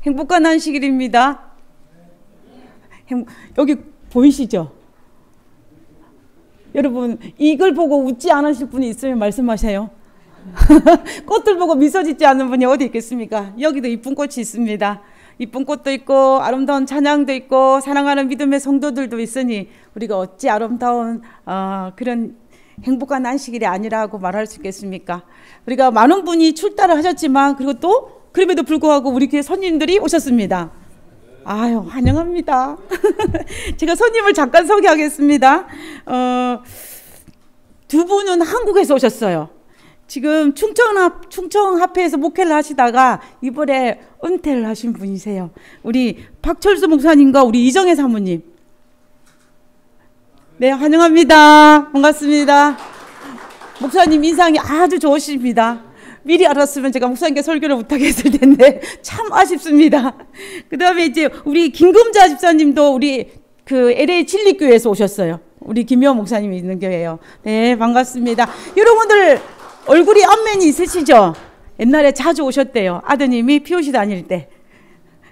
행복한 안식일입니다. 여기 보이시죠? 여러분 이걸 보고 웃지 않으실 분이 있으면 말씀하세요. 꽃들 보고 미소 짓지 않는 분이 어디 있겠습니까? 여기도 이쁜 꽃이 있습니다. 이쁜 꽃도 있고 아름다운 찬양도 있고 사랑하는 믿음의 성도들도 있으니 우리가 어찌 아름다운 그런 행복한 안식일이 아니라고 말할 수 있겠습니까? 우리가 많은 분이 출타를 하셨지만 그리고 또 그럼에도 불구하고 우리 교회 손님들이 오셨습니다. 아유 환영합니다. 제가 손님을 잠깐 소개하겠습니다. 두 분은 한국에서 오셨어요. 지금 충청합회에서 목회를 하시다가 이번에 은퇴를 하신 분이세요. 우리 박철수 목사님과 우리 이정혜 사모님. 네, 환영합니다. 반갑습니다. 목사님 인상이 아주 좋으십니다. 미리 알았으면 제가 목사님께 설교를 못하게 했을 텐데 참 아쉽습니다. 그 다음에 이제 우리 김금자 집사님도 우리 그 LA 진리교회에서 오셨어요. 우리 김효 목사님이 있는 교회예요. 네, 반갑습니다. 여러분들 얼굴이 안면이 있으시죠? 옛날에 자주 오셨대요. 아드님이 POC 다닐 때.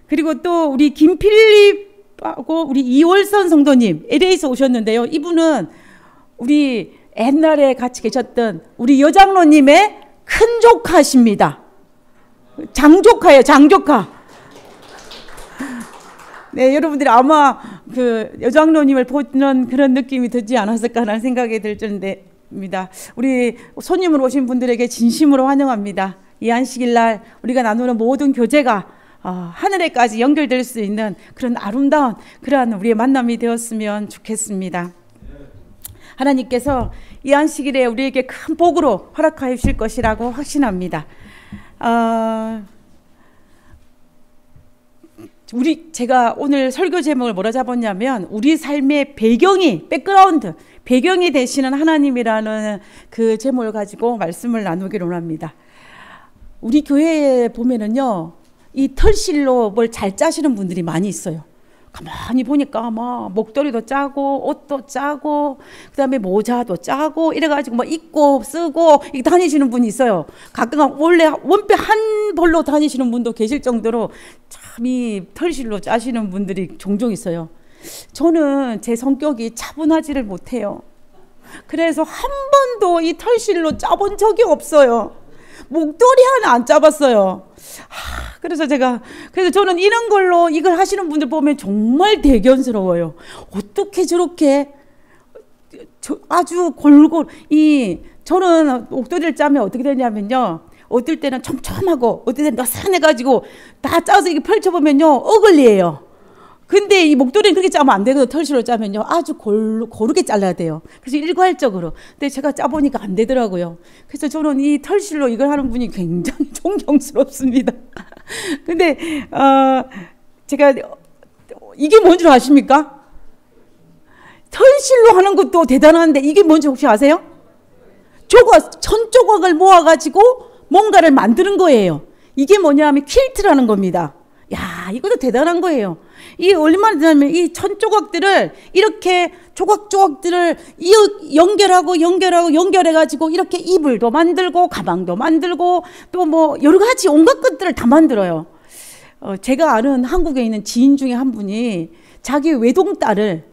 그리고 또 우리 김필립하고 우리 이월선 성도님 LA에서 오셨는데요. 이분은 우리 옛날에 같이 계셨던 우리 여장로님의 큰 조카십니다. 장조카예요. 장조카. 네, 여러분들이 아마 그 여장로님을 보는 그런 느낌이 들지 않았을까 하는 생각이 들 정도입니다. 우리 손님으로 오신 분들에게 진심으로 환영합니다. 이 안식일 날 우리가 나누는 모든 교제가 하늘에까지 연결될 수 있는 그런 아름다운 그러한 우리의 만남이 되었으면 좋겠습니다. 하나님께서 이 안식일에 우리에게 큰 복으로 허락하여 주실 것이라고 확신합니다. 제가 오늘 설교 제목을 뭐라 잡았냐면 우리 삶의 배경이 되시는 하나님이라는 그 제목을 가지고 말씀을 나누기로 합니다. 우리 교회에 보면은요, 이 털실로 뭘 잘 짜시는 분들이 많이 있어요. 가만히 보니까 막 목도리도 짜고 옷도 짜고 그다음에 모자도 짜고 이래가지고 막 입고 쓰고 이렇게 다니시는 분이 있어요. 가끔 원래 원패 한 벌로 다니시는 분도 계실 정도로 참 이 털실로 짜시는 분들이 종종 있어요. 저는 제 성격이 차분하지를 못해요. 그래서 한 번도 이 털실로 짜본 적이 없어요. 목도리 하나 안 짜봤어요. 그래서 저는 이런 걸로 이걸 하시는 분들 보면 정말 대견스러워요. 어떻게 저렇게 아주 골고루 저는 목도리를 짜면 어떻게 되냐면요. 어떨 때는 촘촘하고 어떨 때는 너산해가지고 다 짜서 이렇게 펼쳐보면요. 어글리예요. 근데 이 목도리는 그렇게 짜면 안 되거든요. 털실로 짜면요. 아주 고르게 잘라야 돼요. 그래서 일괄적으로. 근데 제가 짜보니까 안 되더라고요. 그래서 저는 이 털실로 이걸 하는 분이 굉장히 존경스럽습니다. 근데, 제가, 이게 뭔지 아십니까? 털실로 하는 것도 대단한데 이게 뭔지 혹시 아세요? 천 조각을 모아가지고 뭔가를 만드는 거예요. 이게 뭐냐면 퀼트라는 겁니다. 야, 이것도 대단한 거예요. 이게 얼마나 되냐면 이 천 조각들을 이렇게 조각들을 연결해가지고 이렇게 이불도 만들고 가방도 만들고 또 뭐 여러 가지 온갖 것들을 다 만들어요. 제가 아는 한국에 있는 지인 중에 한 분이 자기 외동딸을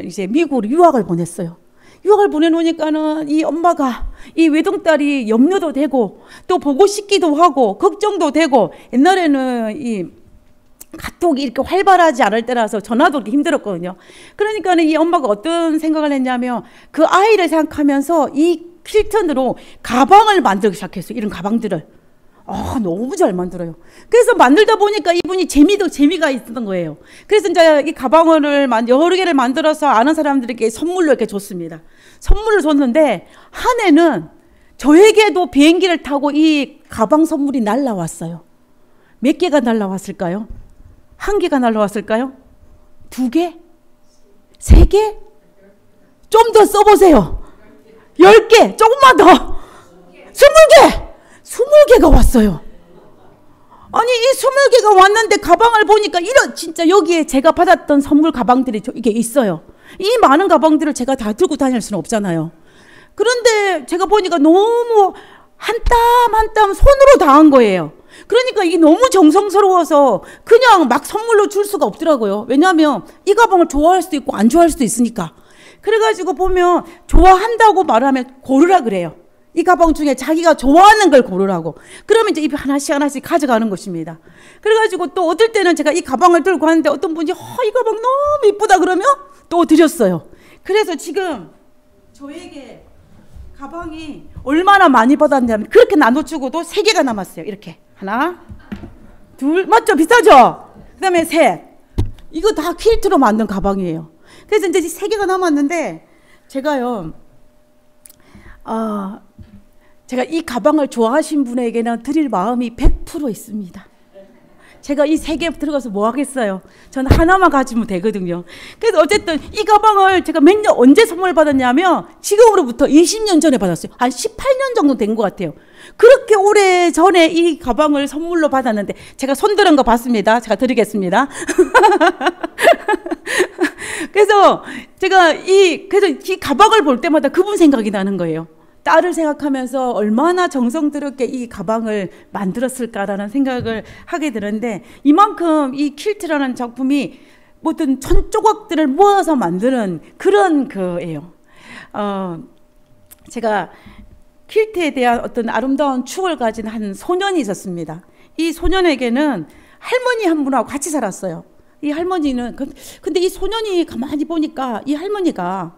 이제 미국으로 유학을 보냈어요. 유학을 보내놓으니까는 이 엄마가 이 외동딸이 염려도 되고 또 보고 싶기도 하고 걱정도 되고 옛날에는 이 카톡이 이렇게 활발하지 않을 때라서 전화도 이렇게 힘들었거든요. 그러니까는 이 엄마가 어떤 생각을 했냐면 그 아이를 생각하면서 이 퀼턴으로 가방을 만들기 시작했어요. 이런 가방들을. 너무 잘 만들어요. 그래서 만들다 보니까 이분이 재미가 있었던 거예요. 그래서 이제 이 가방을 여러 개를 만들어서 아는 사람들에게 선물로 이렇게 줬습니다. 선물을 줬는데 한 해는 저에게도 비행기를 타고 이 가방 선물이 날라왔어요. 몇 개가 날라왔을까요? 한 개가 날라왔을까요? 두 개? 세 개? 좀 더 써보세요. 10개, 조금만 더. 20개! 20개가 왔어요. 아니, 이 20개가 왔는데 가방을 보니까 진짜 여기에 제가 받았던 선물 가방들이 이게 있어요. 이 많은 가방들을 제가 다 들고 다닐 수는 없잖아요. 그런데 제가 보니까 너무 한 땀 한 땀 손으로 다 한 거예요. 그러니까 이게 너무 정성스러워서 그냥 막 선물로 줄 수가 없더라고요. 왜냐하면 이 가방을 좋아할 수도 있고 안 좋아할 수도 있으니까. 그래가지고 보면 좋아한다고 말하면 고르라 그래요. 이 가방 중에 자기가 좋아하는 걸 고르라고. 그러면 이제 입에 하나씩 하나씩 가져가는 것입니다. 그래가지고 또 어떨 때는 제가 이 가방을 들고 가는데 어떤 분이 이 가방 너무 이쁘다 그러면 또 드렸어요. 그래서 지금 저에게 가방이 얼마나 많이 받았냐면 그렇게 나눠주고도 3개가 남았어요. 이렇게 하나, 둘, 맞죠? 비싸죠? 그 다음에 셋. 이거 다 퀼트로 만든 가방이에요. 그래서 이제 3개가 남았는데 제가요, 제가 이 가방을 좋아하신 분에게는 드릴 마음이 100% 있습니다. 제가 이 3개 들어가서 뭐 하겠어요? 저는 하나만 가지면 되거든요. 그래서 어쨌든 이 가방을 제가 언제 선물 받았냐면 지금으로부터 20년 전에 받았어요. 한 18년 정도 된 것 같아요. 그렇게 오래 전에 이 가방을 선물로 받았는데 제가 손들은 거 봤습니다. 제가 드리겠습니다. 그래서 제가 이 가방을 볼 때마다 그분 생각이 나는 거예요. 딸을 생각하면서 얼마나 정성스럽게 이 가방을 만들었을까라는 생각을 하게 되는데 이만큼 이 퀼트라는 작품이 모든 천조각들을 모아서 만드는 그런 거예요. 제가 퀼트에 대한 어떤 아름다운 추억을 가진 한 소년이 있었습니다. 이 소년에게는 할머니 한 분하고 같이 살았어요. 이 할머니는 근데 이 소년이 가만히 보니까 이 할머니가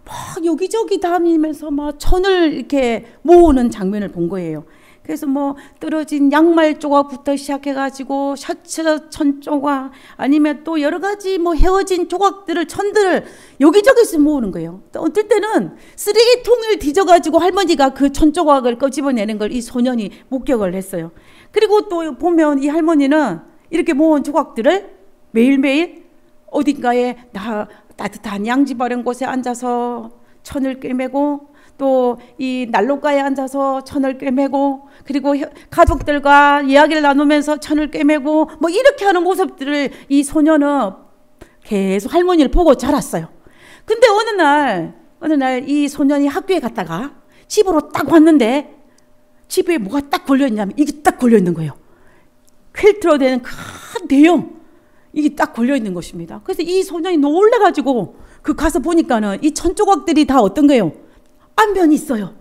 막 여기저기 다니면서 막 천을 이렇게 모으는 장면을 본 거예요. 그래서 뭐 떨어진 양말 조각부터 시작해가지고 셔츠 천 조각 아니면 또 여러 가지 뭐 헤어진 조각들을 천들을 여기저기서 모으는 거예요. 또 어떨 때는 쓰레기통을 뒤져가지고 할머니가 그 천 조각을 끄집어내는 걸 이 소년이 목격을 했어요. 그리고 또 보면 이 할머니는 이렇게 모은 조각들을 매일매일 어딘가에 따뜻한 양지 바른 곳에 앉아서 천을 꿰매고 또 이 난로가에 앉아서 천을 꿰매고 그리고 가족들과 이야기를 나누면서 천을 꿰매고 뭐 이렇게 하는 모습들을 이 소녀는 계속 할머니를 보고 자랐어요. 근데 어느 날 이 소년이 학교에 갔다가 집으로 딱 왔는데 집에 뭐가 딱 걸려있냐면 이게 딱 걸려있는 거예요. 퀼트로 된 큰 대형 이게 딱 걸려있는 것입니다. 그래서 이 소년이 놀래가지고 가서 보니까는 이 천조각들이 다 어떤 거예요? 안면이 있어요.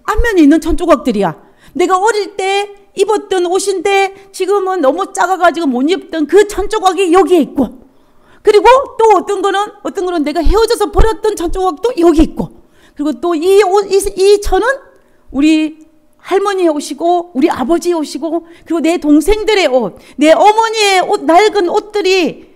안면이 있는 천조각들이야. 내가 어릴 때 입었던 옷인데 지금은 너무 작아가지고 못 입던 그 천조각이 여기에 있고 그리고 또 어떤 거는 내가 헤어져서 버렸던 천조각도 여기 있고 그리고 또 이 천은 우리 할머니의 옷이고 우리 아버지의 옷이고 그리고 내 동생들의 옷, 내 어머니의 옷, 낡은 옷들이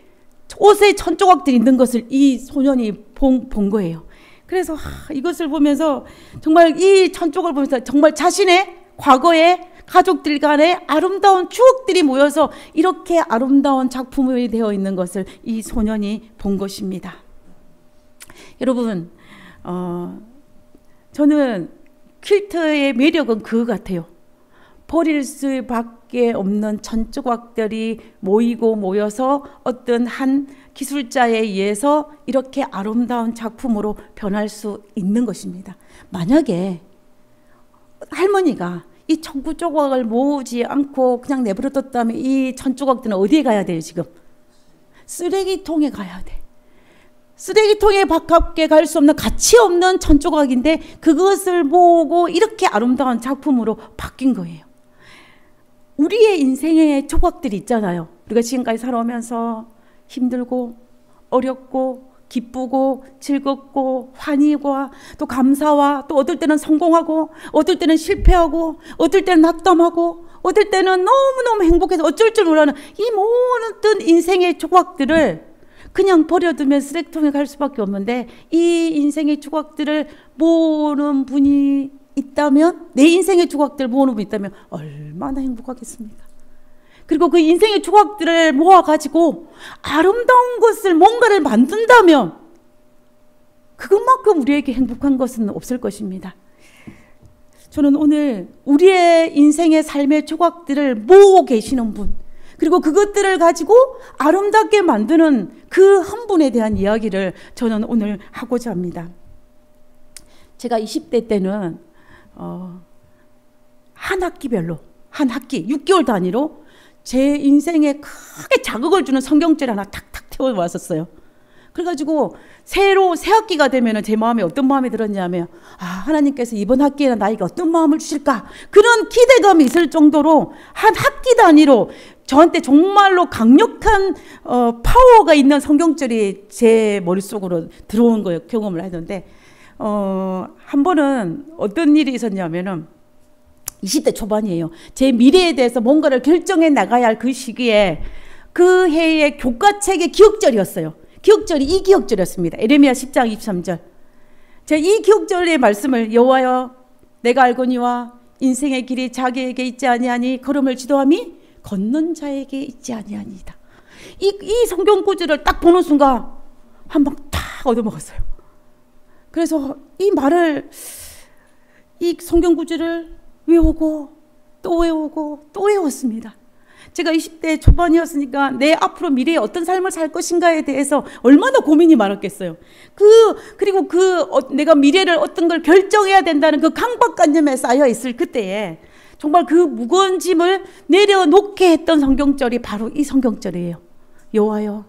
옷에 천조각들이 있는 것을 이 소년이 본 거예요. 그래서 이것을 보면서 정말 이 천조각을 보면서 정말 자신의 과거의 가족들 간의 아름다운 추억들이 모여서 이렇게 아름다운 작품이 되어 있는 것을 이 소년이 본 것입니다. 여러분, 저는 퀼트의 매력은 그거 같아요. 버릴 수밖에 없는 천조각들이 모여서 어떤 한 기술자에 의해서 이렇게 아름다운 작품으로 변할 수 있는 것입니다. 만약에 할머니가 이 천조각을 모으지 않고 그냥 내버려뒀다면 이 천조각들은 어디에 가야 돼요 지금? 쓰레기통에 가야 돼. 쓰레기통에 가깝게 갈 수 없는 가치 없는 천조각인데 그것을 모으고 이렇게 아름다운 작품으로 바뀐 거예요. 우리의 인생의 조각들이 있잖아요. 우리가 지금까지 살아오면서 힘들고 어렵고 기쁘고 즐겁고 환희와 또 감사와 또 어떨 때는 성공하고 어떨 때는 실패하고 어떨 때는 낙담하고 어떨 때는 너무너무 행복해서 어쩔 줄 몰라하는 이 모든 인생의 조각들을 그냥 버려두면 쓰레기통에 갈 수밖에 없는데 이 인생의 조각들을 모으는 분이 있다면 내 인생의 조각들을 모으는 분이 있다면 얼마나 행복하겠습니까? 그리고 그 인생의 조각들을 모아가지고 아름다운 것을 뭔가를 만든다면 그것만큼 우리에게 행복한 것은 없을 것입니다. 저는 오늘 우리의 인생의 삶의 조각들을 모으고 계시는 분 그리고 그것들을 가지고 아름답게 만드는 그 한 분에 대한 이야기를 저는 오늘 하고자 합니다. 제가 20대 때는 한 학기별로 한 학기 6개월 단위로 제 인생에 크게 자극을 주는 성경절 하나 탁탁 태워왔었어요. 그래가지고 새 학기가 되면 제 마음에 어떤 마음이 들었냐면 하나님께서 이번 학기에는 나에게 어떤 마음을 주실까, 그런 기대감이 있을 정도로 한 학기 단위로 저한테 정말로 강력한 파워가 있는 성경절이 제 머릿속으로 들어온 거예요. 경험을 했는데 한 번은 어떤 일이 있었냐면은 20대 초반이에요. 제 미래에 대해서 뭔가를 결정해 나가야 할 그 시기에 그 해의 교과책의 기억절이었어요. 기억절이 이 기억절이었습니다. 에레미야 10장 23절. 제가 이 기억절의 말씀을 여호와여 내가 알거니와 인생의 길이 자기에게 있지 아니하니 걸음을 지도함이 걷는 자에게 있지 아니하니이다. 이 성경 구절을 딱 보는 순간 한 방 탁 얻어먹었어요. 그래서 이 성경 구절을 외우고 또 외우고 또 외웠습니다. 제가 20대 초반이었으니까 내 앞으로 미래에 어떤 삶을 살 것인가에 대해서 얼마나 고민이 많았겠어요. 그리고 내가 미래를 어떤 걸 결정해야 된다는 그 강박관념에 쌓여 있을 그때에 정말 그 무거운 짐을 내려놓게 했던 성경절이 바로 이 성경절이에요. 여호와여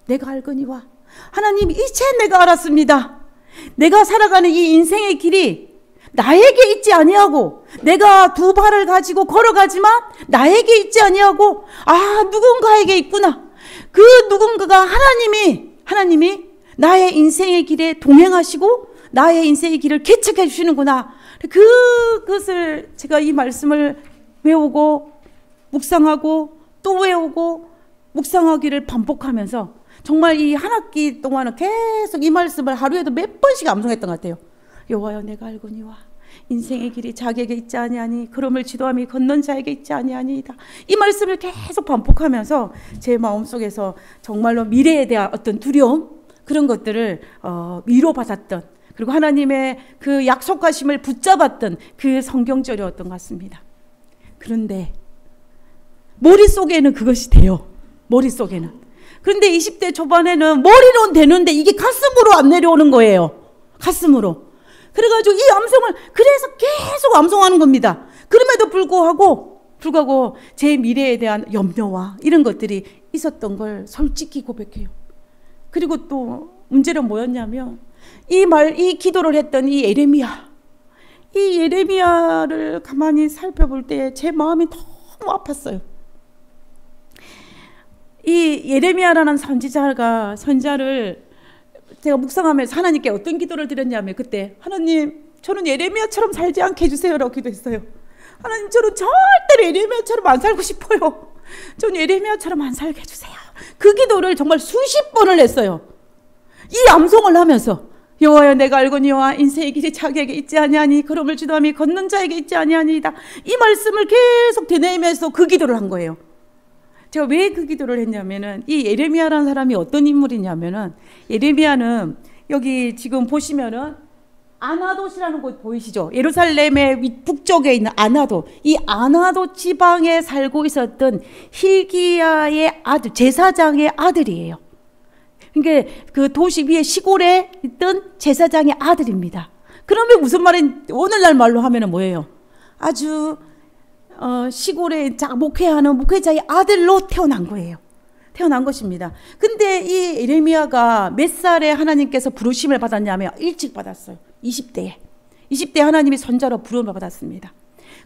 내가 알거니와, 하나님 이제 내가 알았습니다. 내가 살아가는 이 인생의 길이 나에게 있지 아니하고 내가 두 발을 가지고 걸어가지만 나에게 있지 아니하고 누군가에게 있구나. 그 누군가가 하나님이 나의 인생의 길에 동행하시고 나의 인생의 길을 개척해 주시는구나. 그것을 제가 이 말씀을 외우고 묵상하고 또 외우고 묵상하기를 반복하면서 정말 이 한 학기 동안은 계속 이 말씀을 하루에도 몇 번씩 암송했던 것 같아요. 여호와여 내가 알거니와 인생의 길이 자기에게 있지 아니하니 걸음을 지도함이 걷는 자에게 있지 아니하니이다. 이 말씀을 계속 반복하면서 제 마음속에서 정말로 미래에 대한 어떤 두려움, 그런 것들을 위로받았던, 그리고 하나님의 그 약속하심을 붙잡았던 그 성경절이었던 것 같습니다. 그런데 머릿속에는 그것이 돼요. 머릿속에는. 그런데 20대 초반에는 머리로는 되는데 이게 가슴으로 안 내려오는 거예요. 가슴으로. 그래가지고 이 암송을 그래서 계속 암송하는 겁니다. 그럼에도 불구하고 제 미래에 대한 염려와 이런 것들이 있었던 걸 솔직히 고백해요. 그리고 또 문제는 뭐였냐면 이 기도를 했던 이 예레미야를 가만히 살펴볼 때 제 마음이 너무 아팠어요. 이 예레미야라는 선지자를 제가 묵상하면서 하나님께 어떤 기도를 드렸냐면, 그때 하나님 저는 예레미야처럼 살지 않게 해주세요라고 기도했어요. 하나님 저는 절대로 예레미야처럼 안 살고 싶어요. 저는 예레미야처럼 안 살게 해주세요. 그 기도를 정말 수십 번을 했어요. 이 암송을 하면서 여호와여 내가 알거니와 인생의 길이 자기에게 있지 아니하니 걸음을 지도함이 걷는 자에게 있지 아니하니이다. 이 말씀을 계속 되뇌이면서 그 기도를 한 거예요. 제가 왜 그 기도를 했냐면은 이 예레미야라는 사람이 어떤 인물이냐면은, 예레미야는 여기 지금 보시면은 아나돗이라는 곳 보이시죠? 예루살렘의 북쪽에 있는 아나돗, 이 아나돗 지방에 살고 있었던 hil기야의 아들, 제사장의 아들이에요. 그러니까 그 도시 위에 시골에 있던 제사장의 아들입니다. 그러면 무슨 말인, 오늘날 말로 하면은 뭐예요? 아주 시골에 목회하는 목회자의 아들로 태어난 거예요. 태어난 것입니다. 근데 이 예레미야가 몇 살에 하나님께서 부르심을 받았냐면 일찍 받았어요. 20대에 하나님이 선자로 부름을 받았습니다.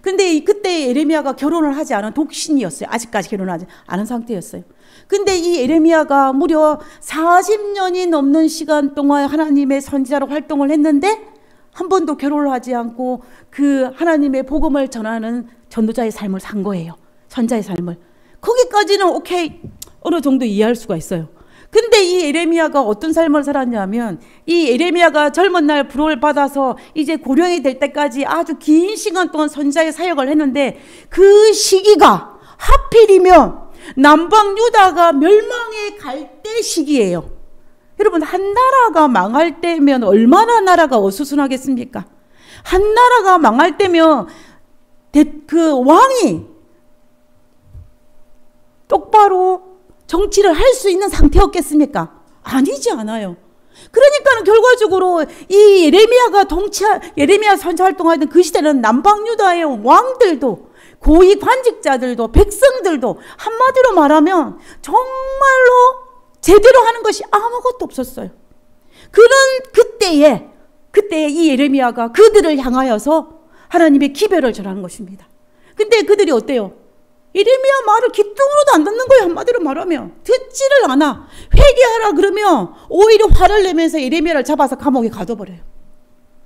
근데 그때 예레미야가 결혼을 하지 않은 독신이었어요. 아직까지 결혼하지 않은 상태였어요. 근데 이 예레미야가 무려 40년이 넘는 시간 동안 하나님의 선지자로 활동을 했는데 한 번도 결혼을 하지 않고 그 하나님의 복음을 전하는 전도자의 삶을 산 거예요. 선자의 삶을. 거기까지는 오케이, 어느 정도 이해할 수가 있어요. 근데 이 예레미야가 어떤 삶을 살았냐면, 이 예레미야가 젊은 날 부름을 받아서 이제 고령이 될 때까지 아주 긴 시간 동안 선자의 사역을 했는데, 그 시기가 하필이면 남방 유다가 멸망에 갈 때 시기예요. 여러분, 한 나라가 망할 때면 얼마나 나라가 어수선하겠습니까? 한 나라가 망할 때면 그 왕이 똑바로 정치를 할 수 있는 상태였겠습니까? 아니지 않아요. 그러니까는 결과적으로 이 예레미야 선자 활동하던 그 시대는 남방 유다의 왕들도 고위 관직자들도 백성들도 한마디로 말하면 정말로 제대로 하는 것이 아무것도 없었어요. 그런 그때에 이 예레미야가 그들을 향하여서 하나님의 기별을 전하는 것입니다. 근데 그들이 어때요? 예레미야 말을 귀뚱으로도 안 듣는 거예요. 한마디로 말하면 듣지를 않아. 회개하라 그러면 오히려 화를 내면서 예레미야를 잡아서 감옥에 가둬버려요.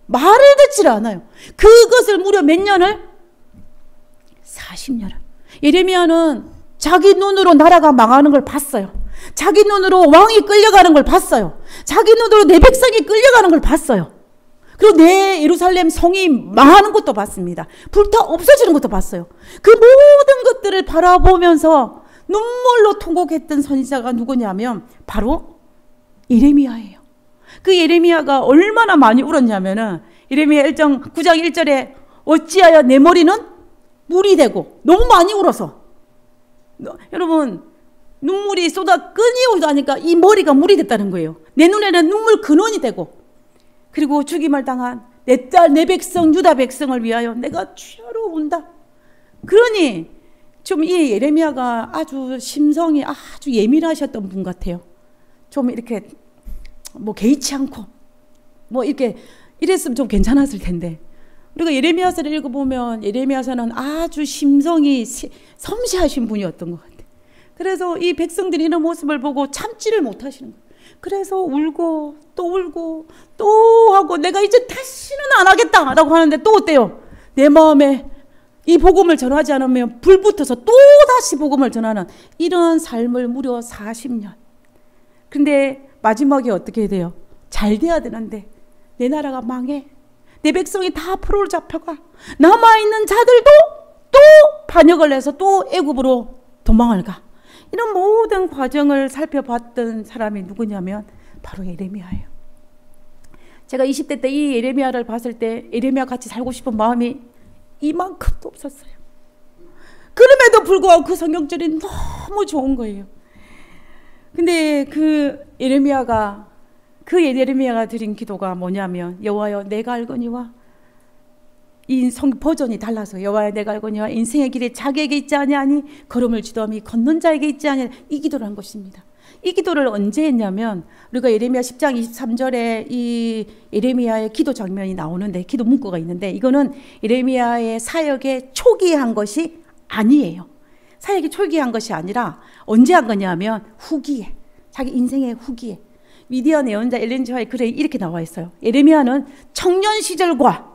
말을 듣지를 않아요. 그것을 무려 몇 년을? 40년을. 예레미야는 자기 눈으로 나라가 망하는 걸 봤어요. 자기 눈으로 왕이 끌려가는 걸 봤어요. 자기 눈으로 내 백성이 끌려가는 걸 봤어요. 그리고 내 예루살렘 성이 망하는 것도 봤습니다. 불타 없어지는 것도 봤어요. 그 모든 것들을 바라보면서 눈물로 통곡했던 선지자가 누구냐면 바로 예레미야예요. 그 예레미야가 얼마나 많이 울었냐면은 예레미야 9장 1절에 어찌하여 내 머리는 물이 되고, 너무 많이 울어서. 여러분, 눈물이 쏟아 끊이오다니까 이 머리가 물이 됐다는 거예요. 내 눈에는 눈물 근원이 되고, 그리고 죽임을 당한 내 딸, 내 백성, 유다 백성을 위하여 내가 주야로 운다. 그러니 좀 이 예레미야가 아주 심성이 아주 예민하셨던 분 같아요. 좀 이렇게 뭐 개의치 않고 뭐 이렇게 이랬으면 좀 괜찮았을 텐데, 우리가 예레미야서를 읽어보면 예레미야서는 아주 심성이 섬세하신 분이었던 것 같아요. 그래서 이 백성들이 이런 모습을 보고 참지를 못하시는 거예요. 그래서 울고 또 하고 내가 이제 다시는 안 하겠다라고 하는데 또 어때요? 내 마음에 이 복음을 전하지 않으면 불붙어서 또 다시 복음을 전하는 이런 삶을 무려 40년. 근데 마지막에 어떻게 돼요? 잘 돼야 되는데 내 나라가 망해. 내 백성이 다 포로로 잡혀가. 남아있는 자들도 또 반역을 해서 또 애굽으로 도망을 가. 이런 모든 과정을 살펴봤던 사람이 누구냐면 바로 예레미야예요. 제가 20대 때 이 예레미야를 봤을 때 예레미야 같이 살고 싶은 마음이 이만큼도 없었어요. 그럼에도 불구하고 그 성경절이 너무 좋은 거예요. 근데 그 예레미야가 드린 기도가 뭐냐면, 여호와여 내가 알거니와, 이 버전이 달라서 여호와여 내가 알거니와 인생의 길에 자기에게 있지 아니하니 걸음을 지도함이 걷는 자에게 있지 아니하니, 이 기도를 한 것입니다. 이 기도를 언제 했냐면, 우리가 예레미야 10장 23절에 이 예레미야의 기도 장면이 나오는데, 기도 문구가 있는데, 이거는 예레미야의 사역의 초기에 한 것이 아니에요. 사역이 초기에 한 것이 아니라 언제 한 거냐면 후기에, 자기 인생의 후기에. 미디어 예언자 엘렌 지화의 글에 이렇게 나와 있어요. 예레미야는 청년 시절과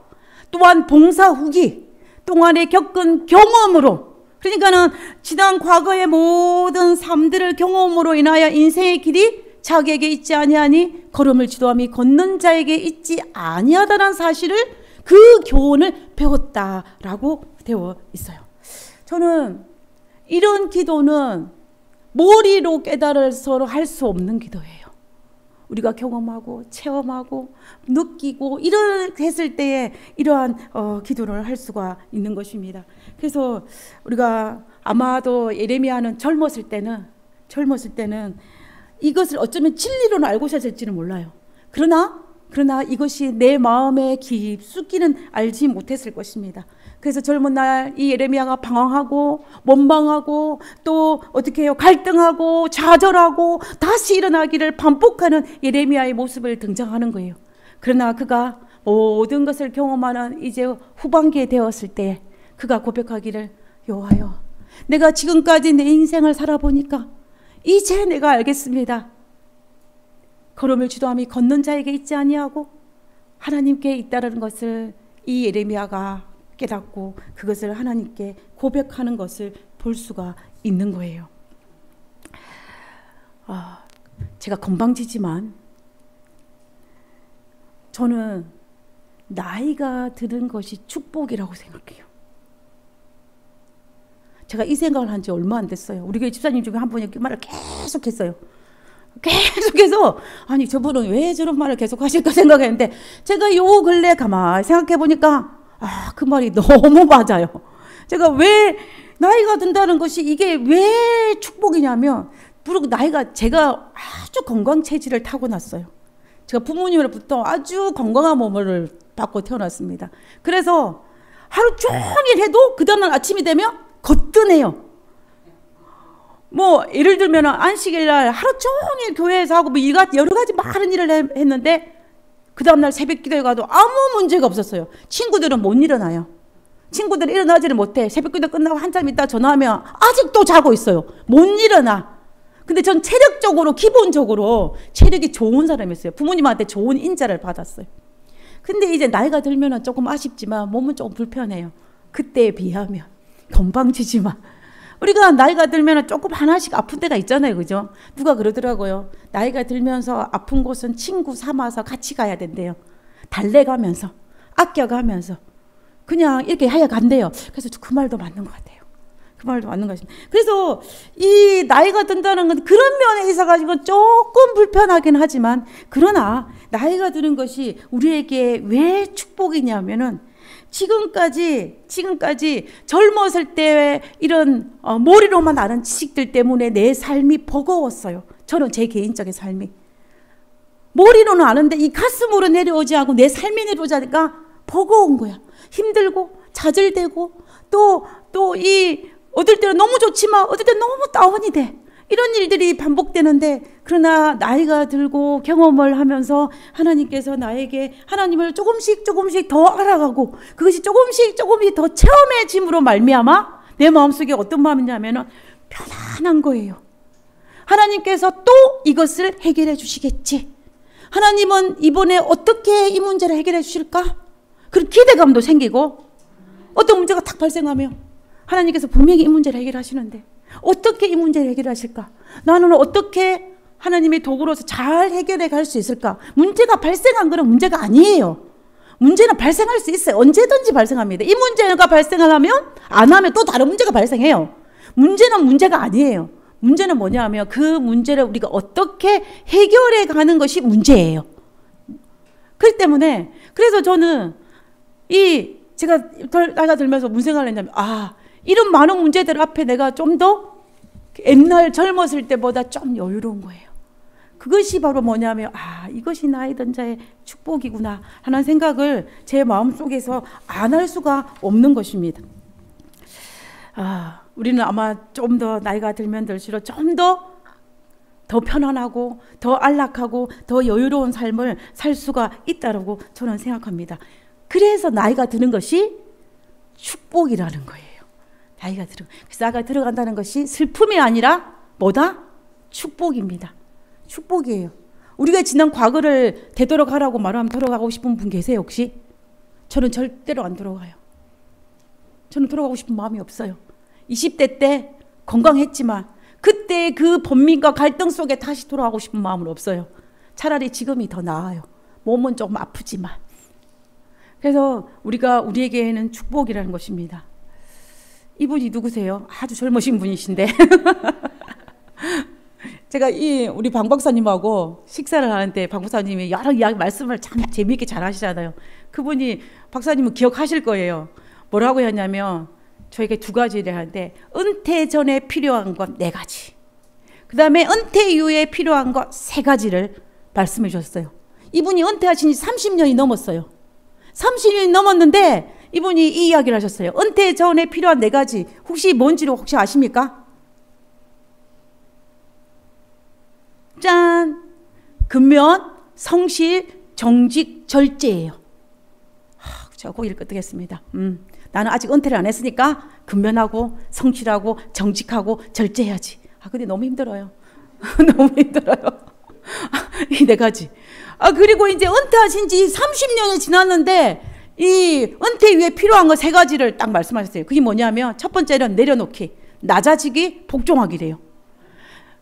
또한 봉사 후기 동안에 겪은 경험으로, 그러니까는 지난 과거의 모든 삶들을 경험으로 인하여 인생의 길이 자기에게 있지 아니하니 걸음을 지도함이 걷는 자에게 있지 아니하다는 사실을, 그 교훈을 배웠다라고 되어 있어요. 저는 이런 기도는 머리로 깨달아서 할 수 없는 기도예요. 우리가 경험하고 체험하고 느끼고 이렇게 했을 때에 이러한 기도를 할 수가 있는 것입니다. 그래서 우리가 아마도 예레미야는 젊었을 때는 이것을 어쩌면 진리로는 알고 있었을지는 몰라요. 그러나 이것이 내 마음에 깊숙이는 알지 못했을 것입니다. 그래서 젊은 날 이 예레미야가 방황하고 원망하고 또 어떻게 해요? 갈등하고 좌절하고 다시 일어나기를 반복하는 예레미야의 모습을 등장하는 거예요. 그러나 그가 모든 것을 경험하는 이제 후반기에 되었을 때 그가 고백하기를, 여호와여 내가 지금까지 내 인생을 살아보니까 이제 내가 알겠습니다. 걸음을 지도함이 걷는 자에게 있지 아니하고 하나님께 있다는 것을 이 예레미야가 깨닫고 그것을 하나님께 고백하는 것을 볼 수가 있는 거예요. 제가 건방지지만 저는 나이가 드는 것이 축복이라고 생각해요. 제가 이 생각을 한 지 얼마 안 됐어요. 우리 교회 집사님 중에 한 분이 그 말을 계속했어요. 계속해서 아니 저분은 왜 저런 말을 계속 하실까 생각했는데, 제가 요 근래 가만히 생각해 보니까 그 말이 너무 맞아요. 제가 왜 나이가 든다는 것이 이게 왜 축복이냐면, 제가 아주 건강 체질을 타고났어요. 제가 부모님으로부터 아주 건강한 몸을 받고 태어났습니다. 그래서 하루 종일 해도 그 다음날 아침이 되면 거뜬해요. 뭐 예를 들면 안식일 날 하루 종일 교회에서 하고 뭐 여러 가지 많은 일을 했는데 그 다음날 새벽 기도에 가도 아무 문제가 없었어요. 친구들은 못 일어나요. 친구들은 일어나지를 못해. 새벽 기도 끝나고 한참 있다 전화하면 아직도 자고 있어요. 못 일어나. 근데 전 체력적으로 기본적으로 체력이 좋은 사람이었어요. 부모님한테 좋은 인자를 받았어요. 근데 이제 나이가 들면 조금 아쉽지만 몸은 조금 불편해요. 그때에 비하면. 건방지지만. 우리가 나이가 들면 조금 하나씩 아픈 데가 있잖아요. 그죠? 누가 그러더라고요. 나이가 들면서 아픈 곳은 친구 삼아서 같이 가야 된대요. 달래가면서, 아껴가면서. 그냥 이렇게 해야 간대요. 그래서 그 말도 맞는 것 같아요. 그 말도 맞는 것 같습니다. 그래서 이 나이가 든다는 건 그런 면에 있어가지고 조금 불편하긴 하지만, 그러나 나이가 드는 것이 우리에게 왜 축복이냐면은 지금까지 젊었을 때 이런 머리로만 아는 지식들 때문에 내 삶이 버거웠어요. 저는 제 개인적인 삶이. 머리로는 아는데 이 가슴으로 내려오지 않고 내 삶이 내려오지 않으니까 버거운 거야. 힘들고 좌절되고 또 어떨 때는 너무 좋지만 어떨 때는 너무 다운이 돼. 이런 일들이 반복되는데, 그러나 나이가 들고 경험을 하면서 하나님께서 나에게 하나님을 조금씩 더 알아가고 그것이 조금씩 더 체험해짐으로 말미암아 내 마음속에 어떤 마음이냐면 편안한 거예요. 하나님께서 또 이것을 해결해 주시겠지. 하나님은 이번에 어떻게 이 문제를 해결해 주실까? 그런 기대감도 생기고, 어떤 문제가 탁 발생하면 하나님께서 분명히 이 문제를 해결하시는데 어떻게 이 문제를 해결하실까? 나는 어떻게 하나님의 도구로서 잘 해결해 갈 수 있을까? 문제가 발생한 거는 문제가 아니에요. 문제는 발생할 수 있어요. 언제든지 발생합니다. 이 문제가 발생하면 안 하면 또 다른 문제가 발생해요. 문제는 문제가 아니에요. 문제는 뭐냐면 그 문제를 우리가 어떻게 해결해 가는 것이 문제예요. 그렇기 때문에 그래서 저는 제가 나이가 들면서 무슨 생각을 했냐면, 이런 많은 문제들 앞에 내가 좀 더 옛날 젊었을 때보다 좀 여유로운 거예요. 그것이 바로 뭐냐면 이것이 나이 든 자의 축복이구나 하는 생각을 제 마음속에서 안 할 수가 없는 것입니다. 우리는 아마 좀 더 나이가 들면 들수록 좀 더 편안하고 더 안락하고 더 여유로운 삶을 살 수가 있다고 저는 생각합니다. 그래서 나이가 드는 것이 축복이라는 거예요. 그래서 나이가 들어간다는 것이 슬픔이 아니라 뭐다? 축복입니다. 축복이에요. 우리가 지난 과거를 되돌아가라고 말하면 돌아가고 싶은 분 계세요 혹시? 저는 절대로 안 돌아가요. 저는 돌아가고 싶은 마음이 없어요. 20대 때 건강했지만 그때 그 번민과 갈등 속에 다시 돌아가고 싶은 마음은 없어요. 차라리 지금이 더 나아요. 몸은 조금 아프지만. 그래서 우리에게는 축복이라는 것입니다. 이분이 누구세요? 아주 젊으신 분이신데 제가 우리 방 박사님하고 식사를 하는데 방 박사님이 여러 이야기 말씀을 참 재미있게 잘 하시잖아요. 그분이 박사님은 기억하실 거예요. 뭐라고 했냐면 저에게 두 가지를 하는데, 은퇴 전에 필요한 건 4가지, 그 다음에 은퇴 이후에 필요한 것 3가지를 말씀해 주셨어요. 이분이 은퇴하신 지 30년이 넘었어요. 30년이 넘었는데 이분이 이 이야기를 하셨어요. 은퇴 전에 필요한 4가지 혹시 뭔지를 혹시 아십니까? 짠! 근면, 성실, 정직, 절제예요. 제가 고개를 끄덕였습니다. 나는 아직 은퇴를 안 했으니까 근면하고 성실하고 정직하고 절제해야지. 근데 너무 힘들어요. 너무 힘들어요. 이 4가지. 그리고 이제 은퇴하신 지 30년이 지났는데 이 은퇴 이후에 필요한 거 3가지를 딱 말씀하셨어요. 그게 뭐냐면 첫 번째는 내려놓기, 낮아지기, 복종하기래요.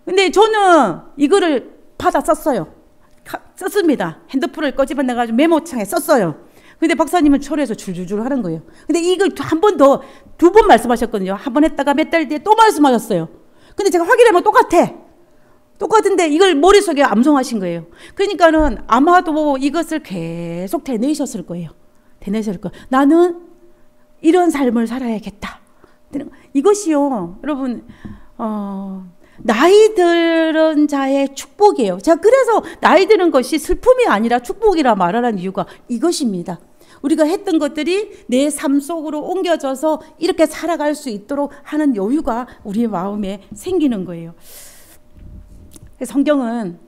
근데 저는 이거를 받아 썼어요. 썼습니다. 핸드폰을 꺼집어내가지고 메모창에 썼어요. 근데 박사님은 초래해서 줄줄줄 하는 거예요. 근데 이걸 한 번 더, 2번 말씀하셨거든요. 한 번 했다가 몇 달 뒤에 또 말씀하셨어요. 근데 제가 확인해보면 똑같은데 이걸 머릿속에 암송하신 거예요. 그러니까는 아마도 이것을 계속 되뇌셨을 거예요. 나는 이런 삶을 살아야겠다. 이것이요, 여러분, 나이 들은 자의 축복이에요. 제가 그래서 나이 드는 것이 슬픔이 아니라 축복이라 말하는 이유가 이것입니다. 우리가 했던 것들이 내 삶 속으로 옮겨져서 이렇게 살아갈 수 있도록 하는 여유가 우리의 마음에 생기는 거예요. 성경은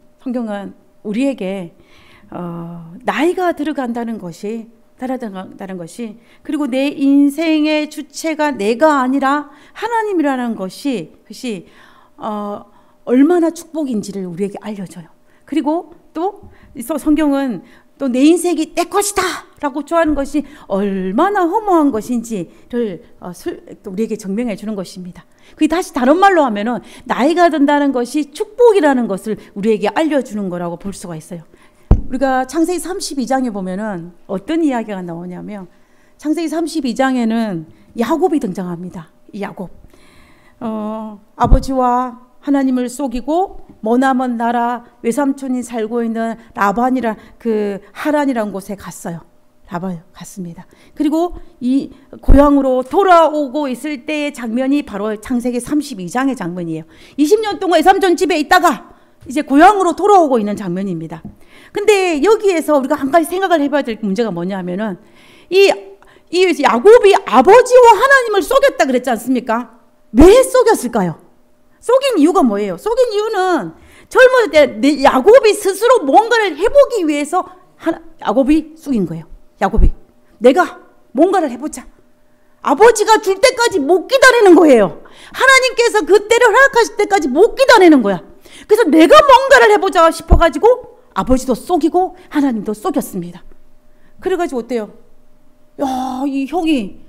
우리에게 나이가 들어간다는 것이 그리고 내 인생의 주체가 내가 아니라 하나님이라는 것이 얼마나 축복인지를 우리에게 알려줘요. 그리고 또 성경은 또 내 인생이 내 것이다 라고 좋아하는 것이 얼마나 허무한 것인지를 또 우리에게 증명해 주는 것입니다. 그게 다시 다른 말로 하면은 나이가 든다는 것이 축복이라는 것을 우리에게 알려주는 거라고 볼 수가 있어요. 우리가 창세기 32장에 보면은 어떤 이야기가 나오냐면, 창세기 32장에는 야곱이 등장합니다. 이 야곱. 아버지와 하나님을 속이고 머나먼 나라 외삼촌이 살고 있는 라반이라 하란이라는 곳에 갔어요. 라반 갔습니다. 그리고 이 고향으로 돌아오고 있을 때의 장면이 바로 창세기 32장의 장면이에요. 20년 동안 외삼촌 집에 있다가 이제 고향으로 돌아오고 있는 장면입니다. 근데 여기에서 우리가 한 가지 생각을 해봐야 될 문제가 뭐냐면은 이 야곱이 아버지와 하나님을 속였다 그랬지 않습니까? 왜 속였을까요? 속인 이유가 뭐예요? 속인 이유는 젊을 때 야곱이 스스로 뭔가를 해보기 위해서 야곱이 속인 거예요. 야곱이 내가 뭔가를 해보자. 아버지가 줄 때까지 못 기다리는 거예요. 하나님께서 그때를 허락하실 때까지 못 기다리는 거야. 그래서 내가 뭔가를 해보자 싶어가지고 아버지도 속이고 하나님도 속였습니다. 그래가지고 어때요? 야, 이 형이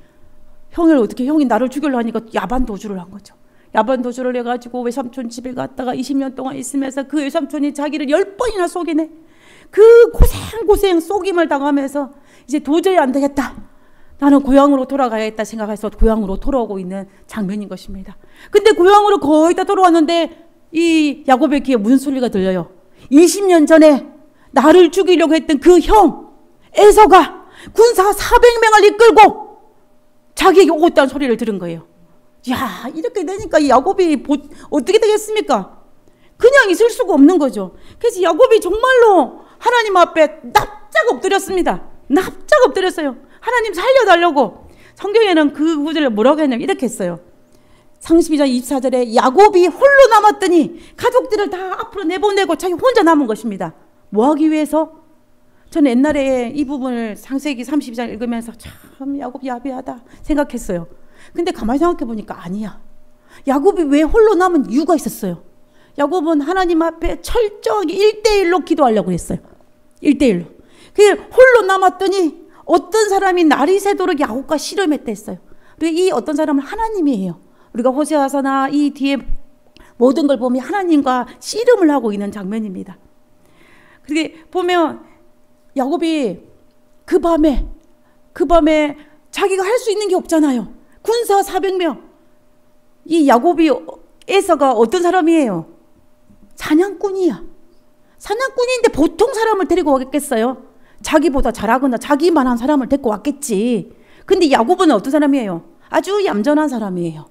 나를 죽이려 하니까 야반 도주를 한 거죠. 야반 도주를 해가지고 외삼촌 집에 갔다가 20년 동안 있으면서 그 외삼촌이 자기를 10번이나 속이네. 그 고생 속임을 당하면서 이제 도저히 안 되겠다. 나는 고향으로 돌아가야겠다 생각해서 고향으로 돌아오고 있는 장면인 것입니다. 근데 고향으로 거의 다 돌아왔는데 이 야곱의 귀에 무슨 소리가 들려요? 20년 전에 나를 죽이려고 했던 그 형 에서가 군사 400명을 이끌고 자기에게 오고 있다는 소리를 들은 거예요. 야, 이렇게 되니까 이 야곱이 어떻게 되겠습니까? 그냥 있을 수가 없는 거죠. 그래서 야곱이 정말로 하나님 앞에 납작 엎드렸습니다. 납작 엎드렸어요. 하나님 살려달라고. 성경에는 그 구절을 뭐라고 했냐면 이렇게 했어요. 32장 24절에 야곱이 홀로 남았더니 가족들을 다 앞으로 내보내고 자기 혼자 남은 것입니다. 뭐 하기 위해서? 저는 옛날에 이 부분을 창세기 32장 읽으면서 참 야곱 야비하다 생각했어요. 근데 가만히 생각해 보니까 아니야. 야곱이 왜 홀로 남은 이유가 있었어요. 야곱은 하나님 앞에 철저하게 1대1로 기도하려고 했어요. 1대1로. 홀로 남았더니 어떤 사람이 날이 새도록 야곱과 씨름했다 했어요. 그리고 이 어떤 사람은 하나님이에요. 우리가 호세아서나 이 뒤에 모든 걸 보면 하나님과 씨름을 하고 있는 장면입니다. 그렇게 보면 야곱이 그 밤에 자기가 할 수 있는 게 없잖아요. 군사 400명. 이 야곱이 에서가 어떤 사람이에요? 사냥꾼이야. 사냥꾼인데 보통 사람을 데리고 왔겠어요? 자기보다 잘하거나 자기만한 사람을 데리고 왔겠지. 근데 야곱은 어떤 사람이에요? 아주 얌전한 사람이에요.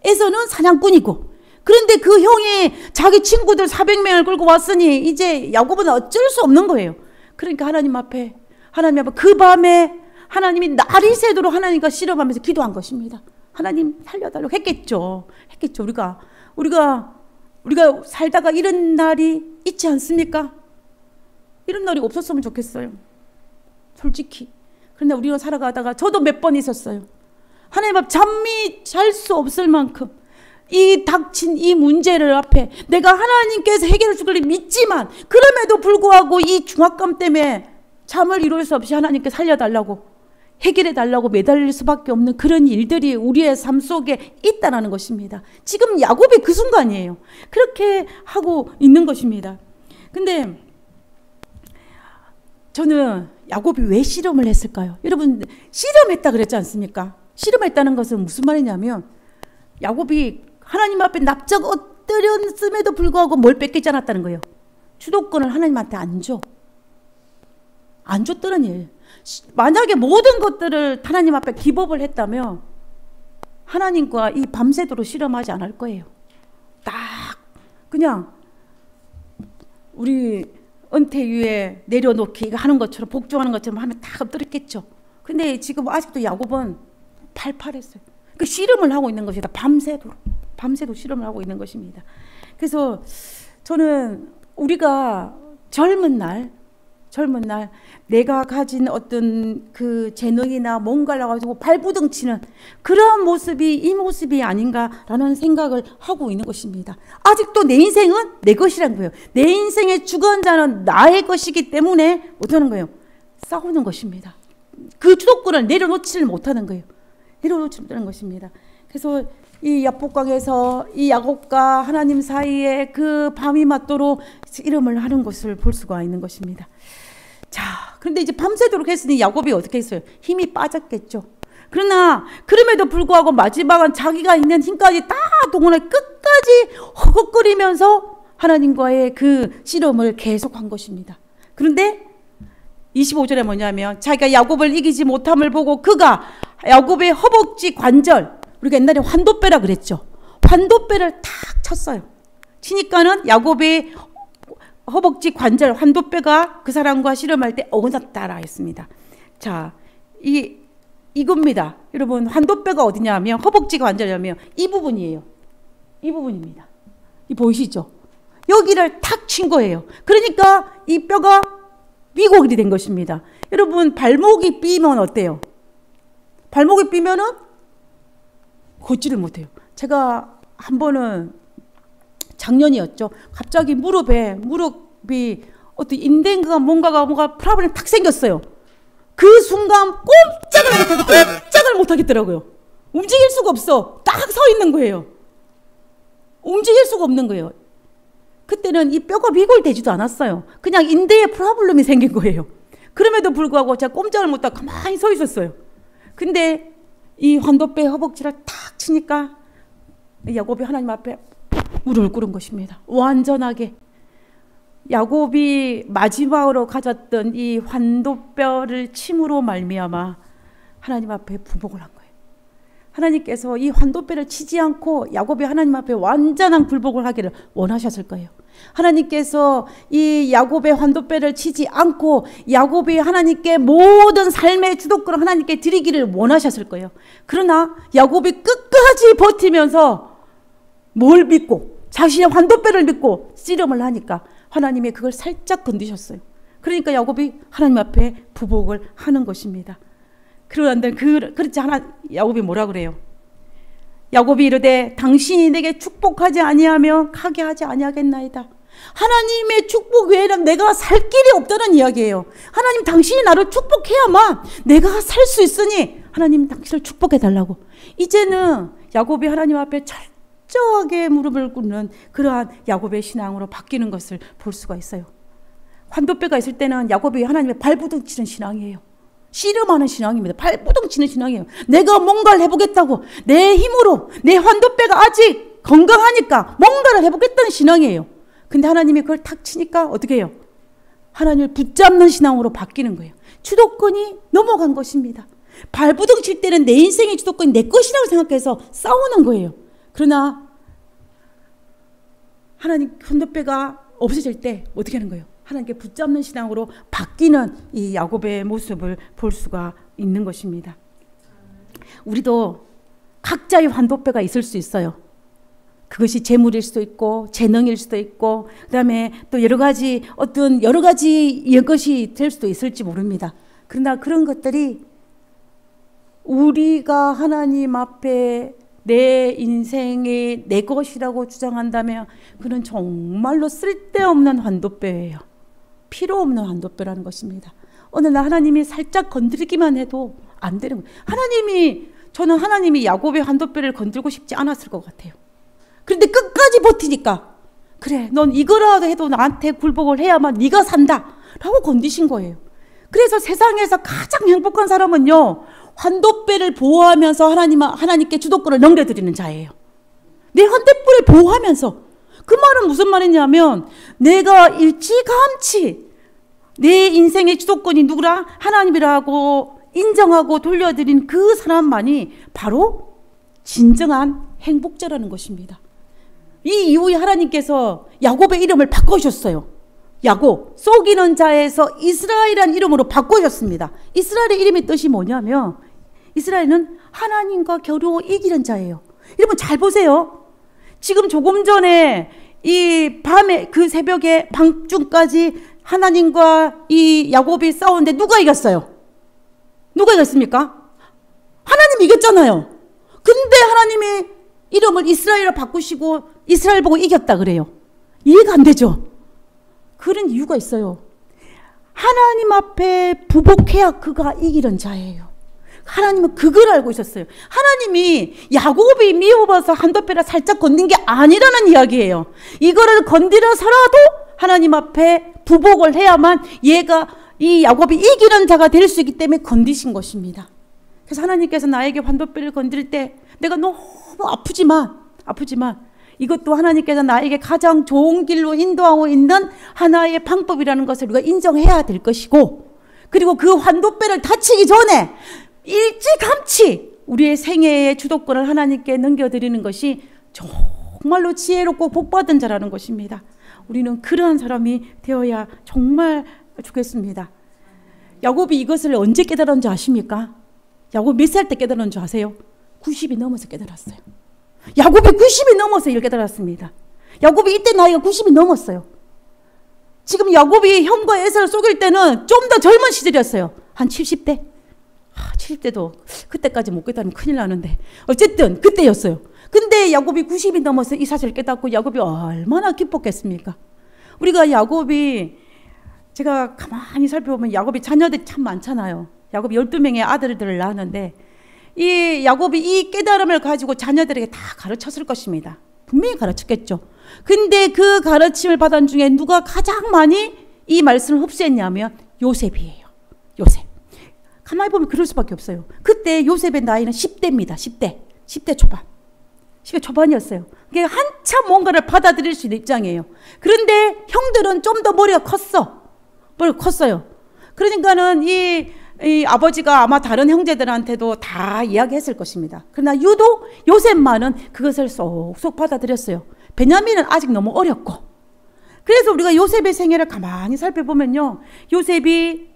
에서는 사냥꾼이고. 그런데 그 형이 자기 친구들 400명을 끌고 왔으니 이제 야곱은 어쩔 수 없는 거예요. 그러니까 하나님 앞에 그 밤에 하나님이 날이 새도록 하나님과 씨름하면서 기도한 것입니다. 하나님 살려달라고 했겠죠. 우리가 살다가 이런 날이 있지 않습니까? 이런 날이 없었으면 좋겠어요. 솔직히. 그런데 우리가 살아가다가 저도 몇 번 있었어요. 하나님 앞 잠이 잘 수 없을 만큼 이 닥친 이 문제를 앞에 내가 하나님께서 해결해 줄 걸 믿지만 그럼에도 불구하고 이 중압감 때문에 잠을 이룰 수 없이 하나님께 살려달라고 해결해달라고 매달릴 수밖에 없는 그런 일들이 우리의 삶 속에 있다는 것입니다. 지금 야곱이 그 순간이에요. 그렇게 하고 있는 것입니다. 근데 저는 야곱이 왜 씨름을 했을까요? 여러분 씨름했다 그랬지 않습니까? 씨름했다는 것은 무슨 말이냐면 야곱이 하나님 앞에 납작 엎드렸음에도 불구하고 뭘 뺏기지 않았다는 거예요. 주도권을 하나님한테 안 줬다는 일. 만약에 모든 것들을 하나님 앞에 기법을 했다면 하나님과 이 밤새도록 씨름하지 않을 거예요. 딱 그냥 우리 은퇴 위에 내려놓기 하는 것처럼 복종하는 것처럼 하면 딱 엎드렸겠죠. 근데 지금 아직도 야곱은 팔팔했어요. 그 씨름을 하고 있는 것이다. 밤새도 씨름을 하고 있는 것입니다. 그래서 저는 우리가 젊은 날 내가 가진 어떤 그 재능이나 뭔가를 가지고 발부둥치는 그런 모습이 이 모습이 아닌가라는 생각을 하고 있는 것입니다. 아직도 내 인생은 내 것이란 거예요. 내 인생의 주권자는 나의 것이기 때문에 어쩌는 거예요? 싸우는 것입니다. 그 주도권을 내려놓지를 못하는 거예요. 내려놓지 못하는 것입니다. 그래서 이 야복강에서 이 야곱과 하나님 사이에 그 밤이 맞도록 이름을 하는 것을 볼 수가 있는 것입니다. 자, 그런데 이제 밤새도록 했으니 야곱이 어떻게 했어요? 힘이 빠졌겠죠. 그러나 그럼에도 불구하고 마지막은 자기가 있는 힘까지 다 동원해 끝까지 허걱거리면서 하나님과의 그 씨름을 계속한 것입니다. 그런데 25절에 뭐냐면 자기가 야곱을 이기지 못함을 보고 그가 야곱의 허벅지 관절, 우리가 옛날에 환도뼈라 그랬죠. 환도뼈를 탁 쳤어요. 치니까는 야곱의 허벅지 관절, 환도뼈가 그 사람과 씨름할 때 어긋났다라 했습니다. 자, 이겁니다. 여러분, 환도뼈가 어디냐면 허벅지 관절이냐면 이 부분이에요. 이 부분입니다. 이 보이시죠? 여기를 탁 친 거예요. 그러니까 이 뼈가 미곡이 된 것입니다. 여러분, 발목이 삐면 어때요? 발목이 삐면은 걷지를 못해요. 제가 한 번은 작년이었죠. 갑자기 무릎이 어떤 인대인가 뭔가 프라블럼이 탁 생겼어요. 그 순간 꼼짝을 못하겠더라고요. 움직일 수가 없어. 딱 서 있는 거예요. 움직일 수가 없는 거예요. 그때는 이 뼈가 미골되지도 않았어요. 그냥 인대에 프라블럼이 생긴 거예요. 그럼에도 불구하고 제가 꼼짝을 못하고 가만히 서 있었어요. 근데 이 환도뼈 허벅지를 탁 치니까 야곱이 하나님 앞에 무릎을 꿇은 것입니다. 완전하게. 야곱이 마지막으로 가졌던 이 환도뼈를 침으로 말미암아 하나님 앞에 부복을 한 거예요. 하나님께서 이 환도뼈를 치지 않고 야곱이 하나님 앞에 완전한 굴복을 하기를 원하셨을 거예요. 하나님께서 이 야곱의 환도뼈를 치지 않고 야곱이 하나님께 모든 삶의 주도권을 하나님께 드리기를 원하셨을 거예요. 그러나 야곱이 끝까지 버티면서 뭘 믿고 자신의 환도뼈를 믿고 씨름을 하니까 하나님이 그걸 살짝 건드셨어요. 그러니까 야곱이 하나님 앞에 부복을 하는 것입니다. 그런데 그렇지 않아 야곱이 뭐라 그래요? 야곱이 이르되 당신이 내게 축복하지 아니하며 가게 하지 아니하겠나이다. 하나님의 축복 외에는 내가 살 길이 없다는 이야기예요. 하나님, 당신이 나를 축복해야만 내가 살 수 있으니 하나님 당신을 축복해 달라고. 이제는 야곱이 하나님 앞에 철저하게 무릎을 꿇는 그러한 야곱의 신앙으로 바뀌는 것을 볼 수가 있어요. 환도뼈가 있을 때는 야곱이 하나님의 발부둥치는 신앙이에요. 씨름하는 신앙입니다. 발부둥치는 신앙이에요. 내가 뭔가를 해보겠다고 내 힘으로 내 환도뼈가 아직 건강하니까 뭔가를 해보겠다는 신앙이에요. 근데 하나님이 그걸 탁 치니까 어떻게 해요? 하나님을 붙잡는 신앙으로 바뀌는 거예요. 주도권이 넘어간 것입니다. 발부둥칠 때는 내 인생의 주도권이 내 것이라고 생각해서 싸우는 거예요. 그러나 하나님 환도뼈가 없어질 때 어떻게 하는 거예요? 하나님께 붙잡는 신앙으로 바뀌는 이 야곱의 모습을 볼 수가 있는 것입니다. 우리도 각자의 환도뼈가 있을 수 있어요. 그것이 재물일 수도 있고 재능일 수도 있고 그다음에 또 여러 가지 것이 될 수도 있을지 모릅니다. 그러나 그런 것들이 우리가 하나님 앞에 내 인생이 내 것이라고 주장한다면 그는 정말로 쓸데없는 환도뼈예요. 필요 없는 환도뼈라는 것입니다. 어느 날 하나님이 살짝 건드리기만 해도 안 되는 거예요. 저는 하나님이 야곱의 환도뼈를 건들고 싶지 않았을 것 같아요. 그런데 끝까지 버티니까 그래, 넌 이거라도 해도 나한테 굴복을 해야만 네가 산다 라고 건드신 거예요. 그래서 세상에서 가장 행복한 사람은요, 환도뼈를 보호하면서 하나님께 주도권을 넘겨드리는 자예요. 내 환도뼈를 보호하면서. 그 말은 무슨 말이냐면 내가 일찌감치 내 인생의 주도권이 누구라? 하나님이라고 인정하고 돌려드린 그 사람만이 바로 진정한 행복자라는 것입니다. 이 이후에 하나님께서 야곱의 이름을 바꿔주셨어요. 야곱, 속이는 자에서 이스라엘이라는 이름으로 바꿔줬습니다. 이스라엘의 이름의 뜻이 뭐냐면 이스라엘은 하나님과 겨루어 이기는 자예요. 여러분 잘 보세요. 지금 조금 전에 이 밤에 그 새벽에 밤중까지 하나님과 이 야곱이 싸우는데 누가 이겼어요? 누가 이겼습니까? 하나님이 이겼잖아요. 근데 하나님이 이름을 이스라엘로 바꾸시고 이스라엘 보고 이겼다 그래요. 이해가 안 되죠? 그런 이유가 있어요. 하나님 앞에 부복해야 그가 이기는 자예요. 하나님은 그걸 알고 있었어요. 하나님이 야곱이 미워봐서 한도뼈를 살짝 건든 게 아니라는 이야기예요. 이거를 건드려서라도 하나님 앞에 부복을 해야만 얘가 이 야곱이 이기는 자가 될 수 있기 때문에 건드신 것입니다. 그래서 하나님께서 나에게 환도뼈를 건드릴 때 내가 너무 아프지만 이것도 하나님께서 나에게 가장 좋은 길로 인도하고 있는 하나의 방법이라는 것을 우리가 인정해야 될 것이고, 그리고 그 환도뼈를 다치기 전에 일찌감치 우리의 생애의 주도권을 하나님께 넘겨드리는 것이 정말로 지혜롭고 복받은 자라는 것입니다. 우리는 그러한 사람이 되어야 정말 좋겠습니다. 야곱이 이것을 언제 깨달은 줄 아십니까? 야곱 몇 살 때 깨달은 줄 아세요? 90이 넘어서 깨달았어요. 야곱이 90이 넘어서 이를 깨달았습니다. 야곱이 이때 나이가 90이 넘었어요. 지금 야곱이 형과 에사를 속일 때는 좀 더 젊은 시절이었어요. 한 70대? 70대도 그때까지 못 깨달으면 큰일 나는데 어쨌든 그때였어요. 근데 야곱이 90이 넘어서 이 사실을 깨닫고 야곱이 얼마나 기뻤겠습니까? 우리가 야곱이, 제가 가만히 살펴보면 야곱이 자녀들이 참 많잖아요. 야곱이 12명의 아들들을 낳았는데 이 야곱이 이 깨달음을 가지고 자녀들에게 다 가르쳤을 것입니다. 분명히 가르쳤겠죠. 근데 그 가르침을 받은 중에 누가 가장 많이 이 말씀을 흡수했냐면 요셉이에요. 요셉. 가만히 보면 그럴 수밖에 없어요. 그때 요셉의 나이는 10대입니다. 10대 초반. 10대 초반이었어요. 그게 한참 뭔가를 받아들일 수 있는 입장이에요. 그런데 형들은 좀 더 머리가 컸어요. 그러니까는 이 아버지가 아마 다른 형제들한테도 다 이야기했을 것입니다. 그러나 유독 요셉만은 그것을 쏙쏙 받아들였어요. 베냐민은 아직 너무 어렸고. 그래서 우리가 요셉의 생애를 가만히 살펴보면요, 요셉이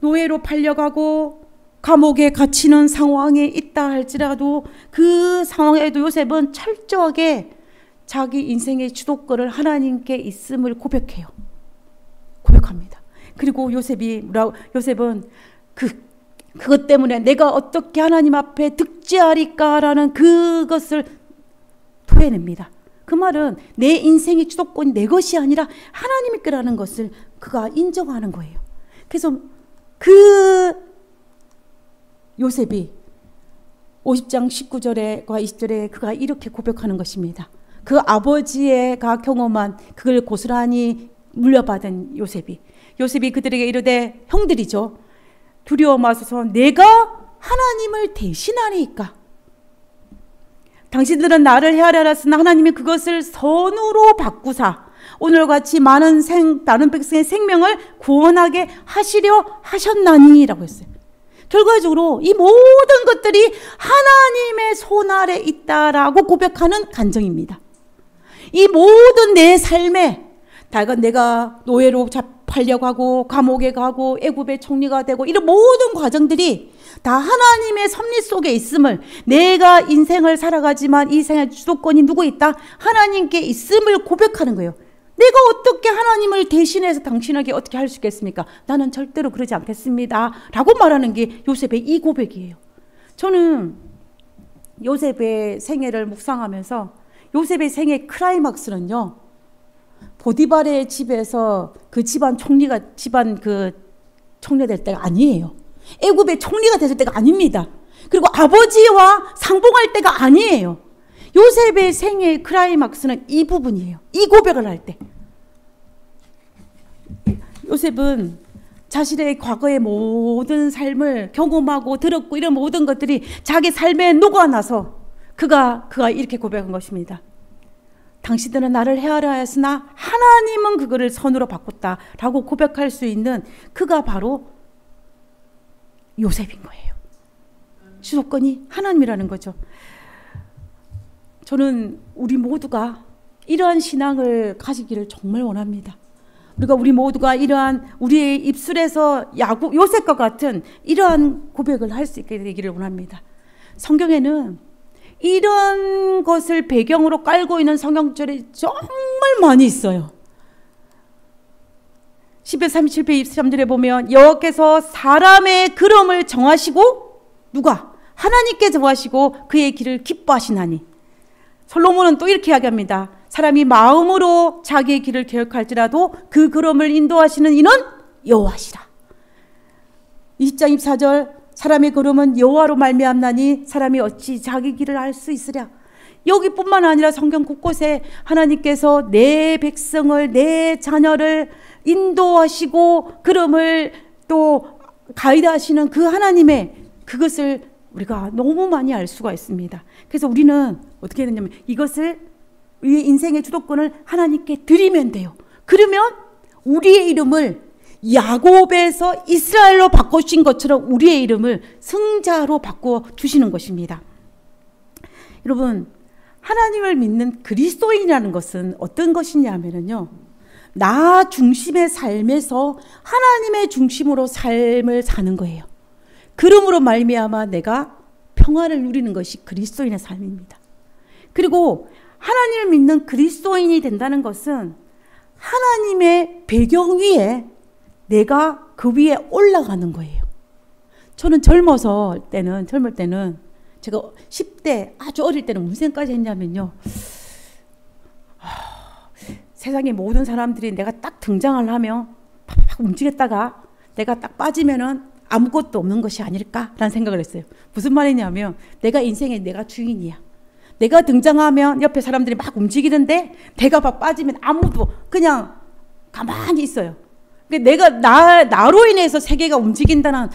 노예로 팔려가고 감옥에 갇히는 상황에 있다 할지라도 그 상황에도 요셉은 철저하게 자기 인생의 주도권을 하나님께 있음을 고백합니다. 그리고 요셉은 그것 때문에 내가 어떻게 하나님 앞에 득죄하리까라는 그것을 토해냅니다. 그 말은 내 인생의 주도권이 내 것이 아니라 하나님의 거라는 것을 그가 인정하는 거예요. 그래서 그 요셉이 50장 19절과 20절에 그가 이렇게 고백하는 것입니다. 그 아버지가 경험한 그걸 고스란히 물려받은 요셉이 그들에게 이르되, 형들이죠, 두려워 마소서, 내가 하나님을 대신하니까. 당신들은 나를 헤아려 하였으나 하나님이 그것을 선으로 바꾸사 오늘과 같이 다른 백성의 생명을 구원하게 하시려 하셨나니 라고 했어요. 결과적으로 이 모든 것들이 하나님의 손 아래 있다라고 고백하는 간증입니다. 이 모든 내 삶에 내가 노예로 팔려가고 감옥에 가고 애굽의 총리가 되고 이런 모든 과정들이 다 하나님의 섭리 속에 있음을, 내가 인생을 살아가지만 이 생의 주도권이 누구 있다? 하나님께 있음을 고백하는 거예요. 내가 어떻게 하나님을 대신해서 당신에게 어떻게 할 수 있겠습니까? 나는 절대로 그러지 않겠습니다 라고 말하는 게 요셉의 이 고백이에요. 저는 요셉의 생애를 묵상하면서 요셉의 생애 클라이막스는요, 보디발의 집에서 그 집안 총리될 때가 아니에요. 애굽의 총리가 됐을 때가 아닙니다. 그리고 아버지와 상봉할 때가 아니에요. 요셉의 생애의 클라이막스는 이 부분이에요. 이 고백을 할 때. 요셉은 자신의 과거의 모든 삶을 경험하고 들었고 이런 모든 것들이 자기 삶에 녹아나서 그가 이렇게 고백한 것입니다. 당신들은 나를 헤아려 하였으나 하나님은 그거를 선으로 바꿨다라고 고백할 수 있는 그가 바로 요셉인 거예요. 주도권이 하나님이라는 거죠. 저는 우리 모두가 이러한 신앙을 가지기를 정말 원합니다. 우리 모두가 이러한 우리의 입술에서 요셉과 같은 이러한 고백을 할 수 있게 되기를 원합니다. 성경에는 이런 것을 배경으로 깔고 있는 성경절이 정말 많이 있어요. 시편 37편 23절에 보면 여호와께서 사람의 걸음을 정하시고 누가? 하나님께 정하시고 그의 길을 기뻐하시나니. 솔로몬은 또 이렇게 이야기합니다. 사람이 마음으로 자기의 길을 계획할지라도 그 걸음을 인도하시는 이는 여호와시라. 20장 24절 사람의 걸음은 여호와로 말미암나니 사람이 어찌 자기 길을 알 수 있으랴. 여기뿐만 아니라 성경 곳곳에 하나님께서 내 백성을 내 자녀를 인도하시고 걸음을 또 가이드하시는 그 하나님의 그것을 우리가 너무 많이 알 수가 있습니다. 그래서 우리는 어떻게 해야 되냐면 이것을 우리의 인생의 주도권을 하나님께 드리면 돼요. 그러면 우리의 이름을 야곱에서 이스라엘로 바꿔주신 것처럼 우리의 이름을 승자로 바꿔주시는 것입니다. 여러분, 하나님을 믿는 그리스도인이라는 것은 어떤 것이냐 하면요, 나 중심의 삶에서 하나님의 중심으로 삶을 사는 거예요. 그러므로 말미암아 내가 평화를 누리는 것이 그리스도인의 삶입니다. 그리고 하나님을 믿는 그리스도인이 된다는 것은 하나님의 배경 위에 내가 그 위에 올라가는 거예요. 저는 젊을 때는 제가 10대 아주 어릴 때는 무슨 생각까지 했냐면요, 세상의 모든 사람들이 내가 딱 등장을 하면 팍팍 움직였다가 내가 딱 빠지면은 아무것도 없는 것이 아닐까라는 생각을 했어요. 무슨 말이냐면 내가 인생의 내가 주인이야. 내가 등장하면 옆에 사람들이 막 움직이는데 내가 막 빠지면 아무도 그냥 가만히 있어요. 내가 나로 인해서 세계가 움직인다는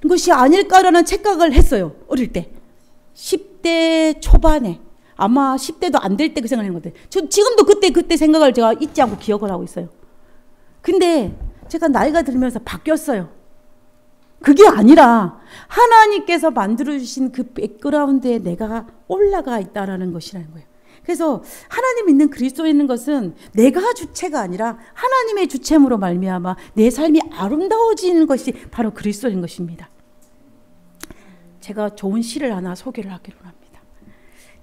것이 아닐까라는 착각을 했어요. 어릴 때. 10대 초반에. 아마 10대도 안 될 때 그 생각을 한 것 같아요. 저 지금도 그때 생각을 제가 잊지 않고 기억을 하고 있어요. 근데 제가 나이가 들면서 바뀌었어요. 그게 아니라 하나님께서 만들어주신 그 백그라운드에 내가 올라가 있다라는 것이라는 거예요. 그래서 하나님 믿는 그리스도에 있는 것은 내가 주체가 아니라 하나님의 주체로 말미암아 내 삶이 아름다워지는 것이 바로 그리스도인 것입니다. 제가 좋은 시를 하나 소개를 하기로 합니다.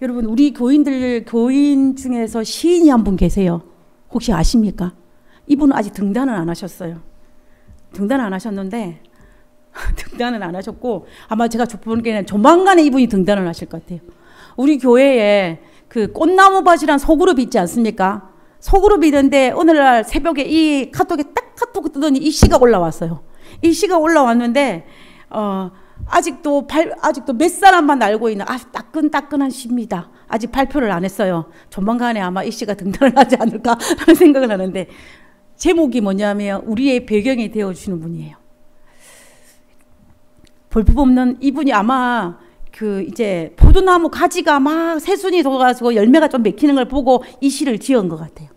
여러분, 우리 교인 중에서 시인이 한 분 계세요. 혹시 아십니까? 이분은 아직 등단은 안 하셨어요. 등단은 안 하셨는데 등단은 안 하셨고 아마 제가 보기에는 조만간에 이분이 등단을 하실 것 같아요. 우리 교회에 그 꽃나무 밭이란 소그룹이 있지 않습니까? 소그룹이 있는데 오늘날 새벽에 이 카톡에 딱 카톡 뜨더니 이 시가 올라왔어요. 이 시가 올라왔는데 아직도 몇 사람만 알고 있는 아주 따끈따끈한 시입니다. 아직 발표를 안 했어요. 조만간에 아마 이 시가 등단을 하지 않을까 하는 생각을 하는데 제목이 뭐냐면 우리의 배경이 되어주시는 분이에요. 볼품없는 이분이 아마 이제 포도나무 가지가 막 새순이 돋아가지고 열매가 좀 맺히는 걸 보고 이 시를 지은 것 같아요.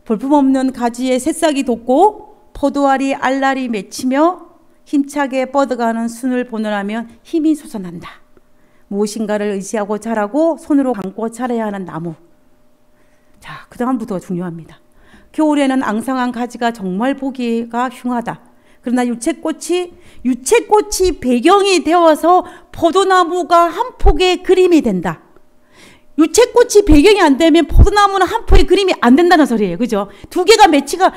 볼품없는 가지에 새싹이 돋고 포도알이 알알이 맺히며 힘차게 뻗어가는 순을 보느라면 힘이 솟아난다. 무엇인가를 의지하고 자라고 손으로 감고 자라야 하는 나무. 자, 그 다음부터가 중요합니다. 겨울에는 앙상한 가지가 정말 보기가 흉하다. 그러나 유채꽃이 배경이 되어서 포도나무가 한 폭의 그림이 된다. 유채꽃이 배경이 안 되면 포도나무는 한 폭의 그림이 안 된다는 소리예요. 그죠? 두 개가 매치가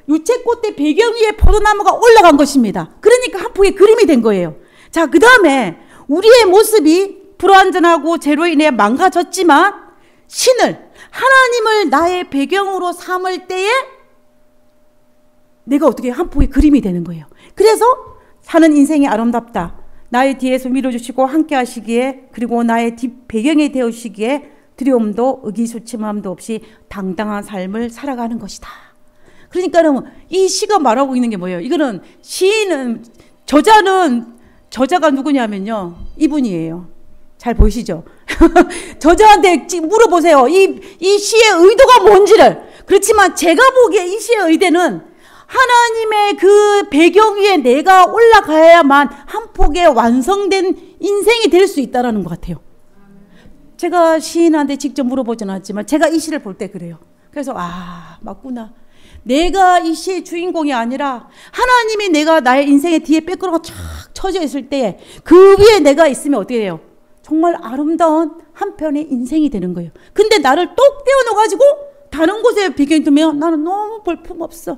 유채꽃의 배경 위에 포도나무가 올라간 것입니다. 그러니까 한 폭의 그림이 된 거예요. 자, 그 다음에 우리의 모습이 불완전하고 죄로 인해 망가졌지만 하나님을 나의 배경으로 삼을 때에 내가 어떻게 한 폭의 그림이 되는 거예요. 그래서 사는 인생이 아름답다. 나의 뒤에서 밀어주시고 함께 하시기에 그리고 나의 뒷 배경이 되어주시기에 두려움도 의기소침함도 없이 당당한 삶을 살아가는 것이다. 그러니까 이 시가 말하고 있는 게 뭐예요? 이거는 저자가 누구냐면요. 이분이에요. 잘 보이시죠? 저자한테 물어보세요. 이 시의 의도가 뭔지를. 그렇지만 제가 보기에 이 시의 의도는 하나님의 그 배경 위에 내가 올라가야만 한 폭의 완성된 인생이 될 수 있다는 것 같아요. 제가 시인한테 직접 물어보진 않았지만 제가 이 시를 볼 때 그래요. 그래서 맞구나. 내가 이 시의 주인공이 아니라 하나님이 내가 나의 인생의 뒤에 백그라운드가 쫙 쳐져 있을 때 그 위에 내가 있으면 어떻게 돼요? 정말 아름다운 한편의 인생이 되는 거예요. 근데 나를 똑 떼어놓아가지고 다른 곳에 배경이 두면 나는 너무 볼품없어.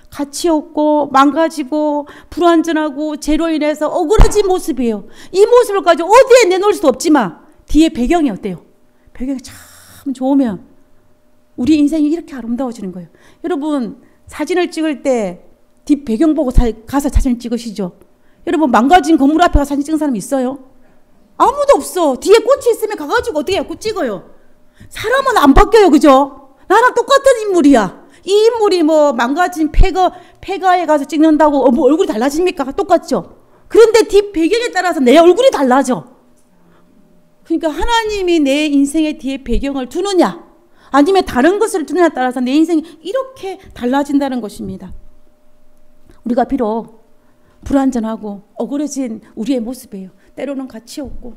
가치 없고 망가지고 불완전하고 죄로 인해서 억울해진 모습이에요. 이 모습을 가지고 어디에 내놓을 수 없지만 뒤에 배경이 어때요? 배경이 참 좋으면 우리 인생이 이렇게 아름다워지는 거예요. 여러분 사진을 찍을 때 뒷 배경 보고 가서 사진 찍으시죠? 여러분 망가진 건물 앞에 가서 사진 찍은 사람 있어요? 아무도 없어. 뒤에 꽃이 있으면 가가지고 어떻게 해요? 꽃 찍어요. 사람은 안 바뀌어요. 그죠? 나랑 똑같은 인물이야. 이 인물이 뭐 망가진 폐가에 가서 찍는다고 뭐 얼굴이 달라집니까? 똑같죠? 그런데 뒷 배경에 따라서 내 얼굴이 달라져. 그러니까 하나님이 내 인생의 뒤에 배경을 두느냐 아니면 다른 것을 두느냐에 따라서 내 인생이 이렇게 달라진다는 것입니다. 우리가 비록 불완전하고 억울해진 우리의 모습이에요. 때로는 가치 없고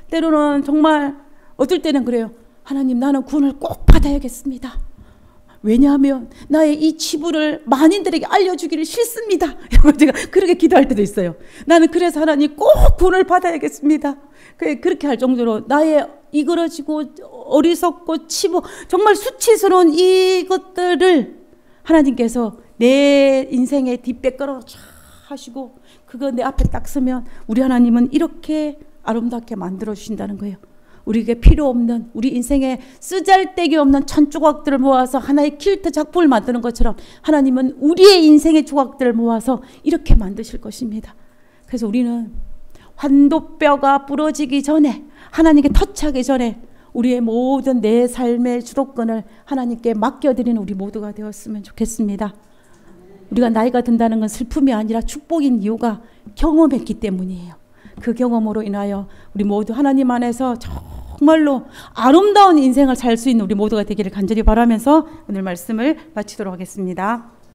때로는 정말 어떨 때는 그래요. 하나님 나는 구원을 꼭 받아야겠습니다. 왜냐하면 나의 이 치부를 만인들에게 알려주기를 싫습니다. 제가 그렇게 기도할 때도 있어요. 나는 그래서 하나님 꼭 구원을 받아야겠습니다. 그렇게 할 정도로 나의 이그러지고 어리석고 치부 정말 수치스러운 이것들을 하나님께서 내 인생의 뒷배가로 쫙 하시고 그거 내 앞에 딱 서면 우리 하나님은 이렇게 아름답게 만들어 주신다는 거예요. 우리에게 필요 없는 우리 인생에 쓰잘데기 없는 천 조각들을 모아서 하나의 퀼트 작품을 만드는 것처럼 하나님은 우리의 인생의 조각들을 모아서 이렇게 만드실 것입니다. 그래서 우리는 환도뼈가 부러지기 전에 하나님께 터치하기 전에 우리의 모든 내 삶의 주도권을 하나님께 맡겨드리는 우리 모두가 되었으면 좋겠습니다. 우리가 나이가 든다는 건 슬픔이 아니라 축복인 이유가 경험했기 때문이에요. 그 경험으로 인하여 우리 모두 하나님 안에서 정말로 아름다운 인생을 살 수 있는 우리 모두가 되기를 간절히 바라면서 오늘 말씀을 마치도록 하겠습니다.